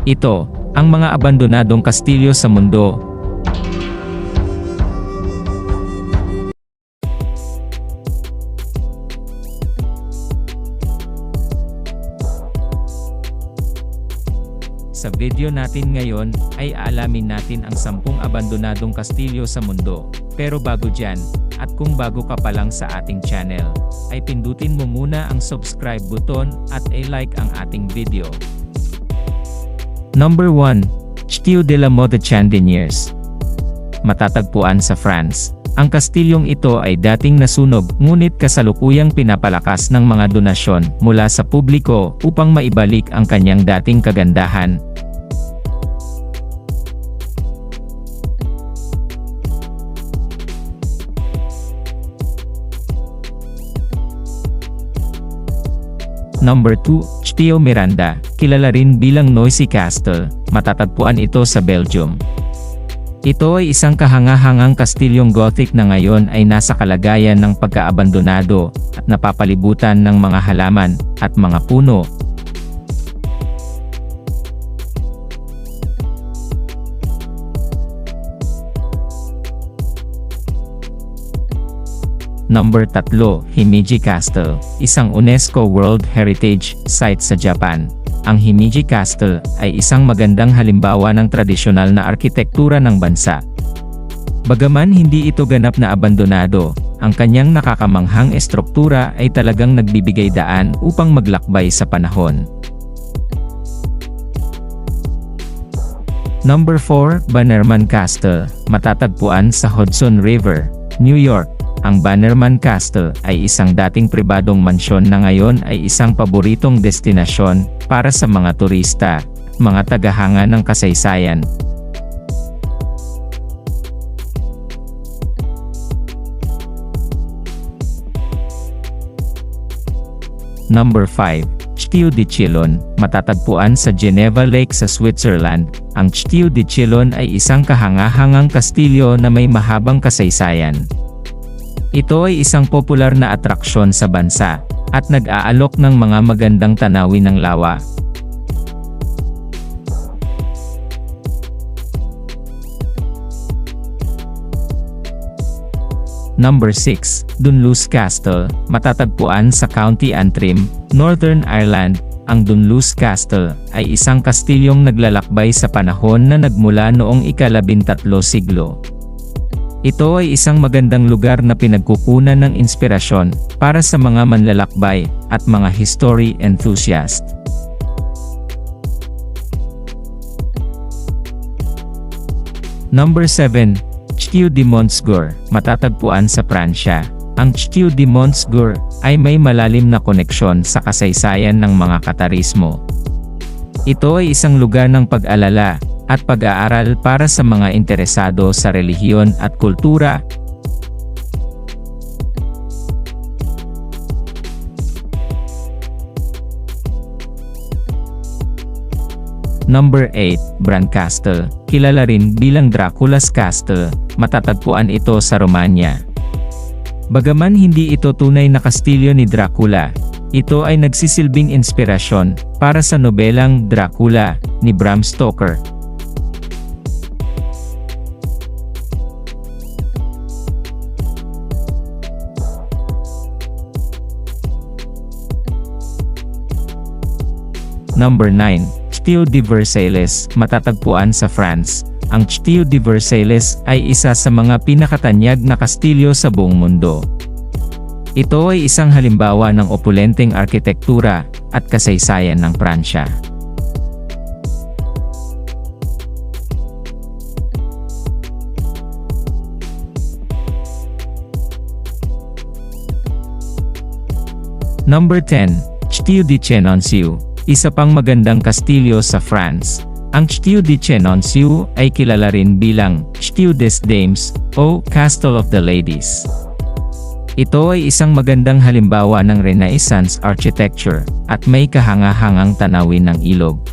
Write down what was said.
Ito, ang mga abandonadong kastilyo sa mundo. Sa video natin ngayon, ay aalamin natin ang 10 abandonadong kastilyo sa mundo. Pero bago dyan, at kung bago ka pa lang sa ating channel, ay pindutin mo muna ang subscribe button at i-like ang ating video. Number 1. Château de la Motte Chandeliers. Matatagpuan sa France. Ang kastilyong ito ay dating nasunog, ngunit kasalukuyang pinapalakas ng mga donasyon mula sa publiko upang maibalik ang kanyang dating kagandahan. Number 2. Château Miranda, kilala rin bilang Noisy Castle, matatagpuan ito sa Belgium. Ito ay isang kahangahangang kastilyong Gothic na ngayon ay nasa kalagayan ng pagkaabandonado at napapalibutan ng mga halaman at mga puno. Number 3. Himeji Castle, isang UNESCO World Heritage Site sa Japan. Ang Himeji Castle ay isang magandang halimbawa ng tradisyonal na arkitektura ng bansa. Bagaman hindi ito ganap na abandonado, ang kanyang nakakamanghang estruktura ay talagang nagbibigay daan upang maglakbay sa panahon. Number 4. Bannerman Castle, matatagpuan sa Hudson River, New York. Ang Bannerman Castle ay isang dating pribadong mansyon na ngayon ay isang paboritong destinasyon para sa mga turista, mga tagahanga ng kasaysayan. Number 5. Château de Chillon, matatagpuan sa Geneva Lake sa Switzerland. Ang Château de Chillon ay isang kahangahangang kastilyo na may mahabang kasaysayan. Ito ay isang popular na atraksyon sa bansa, at nag-aalok ng mga magandang tanawin ng lawa. Number 6. Dunluce Castle, matatagpuan sa County Antrim, Northern Ireland. Ang Dunluce Castle ay isang kastilyong naglalakbay sa panahon na nagmula noong ika-13 siglo. Ito ay isang magandang lugar na pinagkukunan ng inspirasyon para sa mga manlalakbay at mga history enthusiast. Number 7. Château de Montségur, matatagpuan sa Pransya. Ang Château de Montségur ay may malalim na koneksyon sa kasaysayan ng mga Katarismo. Ito ay isang lugar ng pag-alala at pag-aaral para sa mga interesado sa relihiyon at kultura. Number 8. Bran Castle, kilala rin bilang Dracula's Castle, matatagpuan ito sa Romania. Bagaman hindi ito tunay na kastilyo ni Dracula, ito ay nagsisilbing inspirasyon para sa nobelang Dracula ni Bram Stoker. Number 9. Château de Versailles, matatagpuan sa France. Ang Château de Versailles ay isa sa mga pinakatanyag na kastilyo sa buong mundo. Ito ay isang halimbawa ng opulenteng arkitektura at kasaysayan ng Pransya. Number 10. Château de Chenonceau, isa pang magandang kastilyo sa France. Ang Château de Chenonceau ay kilala rin bilang Château des Dames o Castle of the Ladies. Ito ay isang magandang halimbawa ng Renaissance architecture at may kahangahangang tanawin ng ilog,